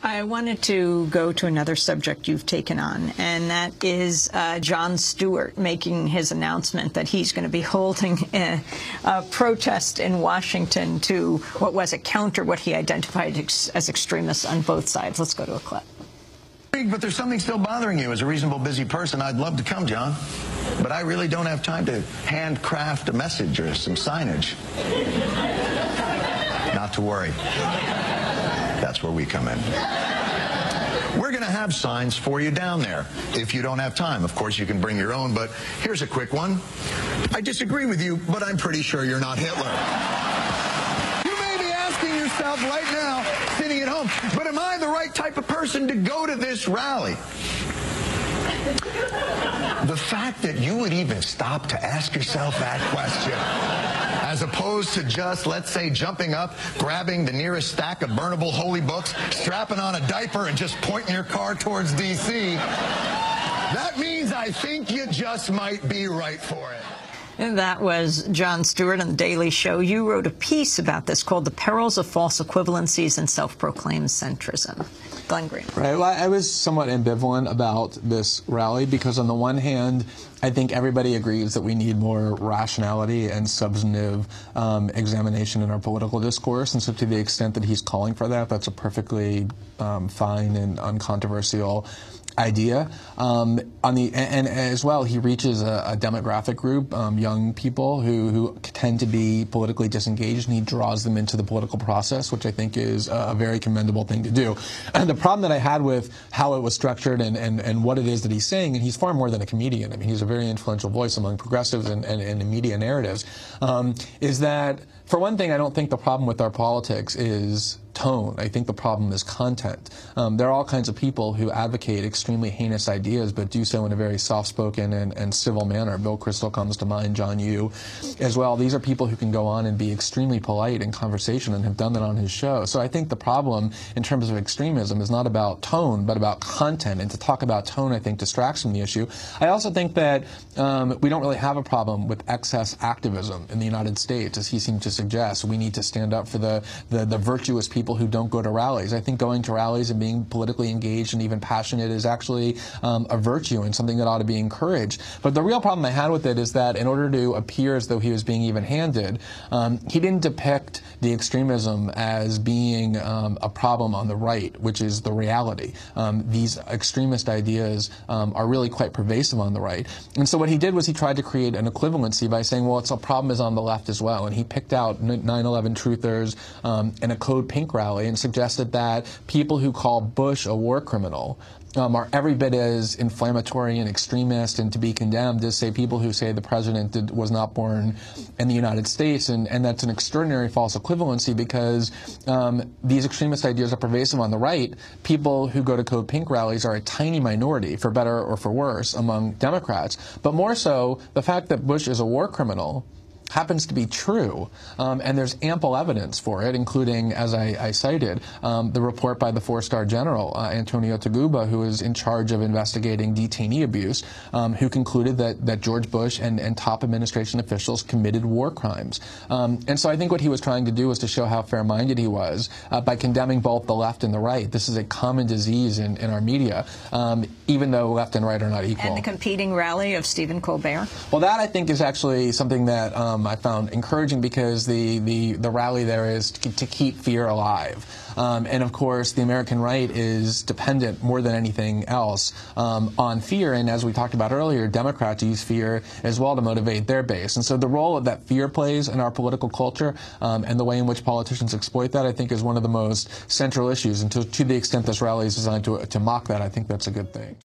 I wanted to go to another subject you've taken on, and that is Jon Stewart making his announcement that he's going to be holding a protest in Washington to what was a counter what he identified as extremists on both sides. Let's go to a clip. But there's something still bothering you. As a reasonable, busy person, I'd love to come, John. But I really don't have time to handcraft a message or some signage. Not to worry. That's where we come in. We're going to have signs for you down there. If you don't have time, of course, you can bring your own. But here's a quick one. I disagree with you, but I'm pretty sure you're not Hitler. You may be asking yourself right now, sitting at home, but am I the right type of person to go to this rally? The fact that you would even stop to ask yourself that question, as opposed to just, let's say, jumping up, grabbing the nearest stack of burnable holy books, strapping on a diaper, and just pointing your car towards D.C., that means I think you just might be right for it. And that was Jon Stewart on The Daily Show. You wrote a piece about this called The Perils of False Equivalencies and Self-Proclaimed Centrism. Glenn Green. Right. Well, I was somewhat ambivalent about this rally because, on the one hand, I think everybody agrees that we need more rationality and substantive examination in our political discourse. And so to the extent that he's calling for that, that's a perfectly fine and uncontroversial idea. And as well, he reaches a demographic group, young people who tend to be politically disengaged, and he draws them into the political process, which I think is a very commendable thing to do. And the problem that I had with how it was structured and what it is that he's saying, and he's far more than a comedian. I mean, he's a very influential voice among progressives and in media narratives, is that, for one thing, I don't think the problem with our politics is tone. I think the problem is content. There are all kinds of people who advocate extremely heinous ideas, but do so in a very soft-spoken and civil manner. Bill Kristol comes to mind, John Yoo as well. These are people who can go on and be extremely polite in conversation and have done that on his show. So I think the problem in terms of extremism is not about tone, but about content. And to talk about tone, I think, distracts from the issue. I also think that we don't really have a problem with excess activism in the United States, as he seemed to suggest. We need to stand up for the virtuous people who don't go to rallies. I think going to rallies and being politically engaged and even passionate is actually a virtue and something that ought to be encouraged. But the real problem I had with it is that in order to appear as though he was being even-handed, he didn't depict the extremism as being a problem on the right, which is the reality. These extremist ideas are really quite pervasive on the right. And so what he did was he tried to create an equivalency by saying, well, it's a problem is on the left as well. And he picked out 9/11 truthers and a Code Pink rally and suggested that people who call Bush a war criminal are every bit as inflammatory and extremist and to be condemned as, say, people who say the president was not born in the United States. And that's an extraordinary false equivalency because these extremist ideas are pervasive on the right. People who go to Code Pink rallies are a tiny minority, for better or for worse, among Democrats. But more so, the fact that Bush is a war criminal happens to be true, and there's ample evidence for it, including, as I cited, the report by the four-star general, Antonio Taguba, who is in charge of investigating detainee abuse, who concluded that George Bush and top administration officials committed war crimes. And so I think what he was trying to do was to show how fair-minded he was by condemning both the left and the right. This is a common disease in our media, even though left and right are not equal. And the competing rally of Stephen Colbert? Well, that, I think, is actually something that I found encouraging because the rally there is to keep fear alive. And of course, the American right is dependent more than anything else on fear. And as we talked about earlier, Democrats use fear as well to motivate their base. And so the role that fear plays in our political culture and the way in which politicians exploit that, I think, is one of the most central issues. And to the extent this rally is designed to mock that, I think that's a good thing.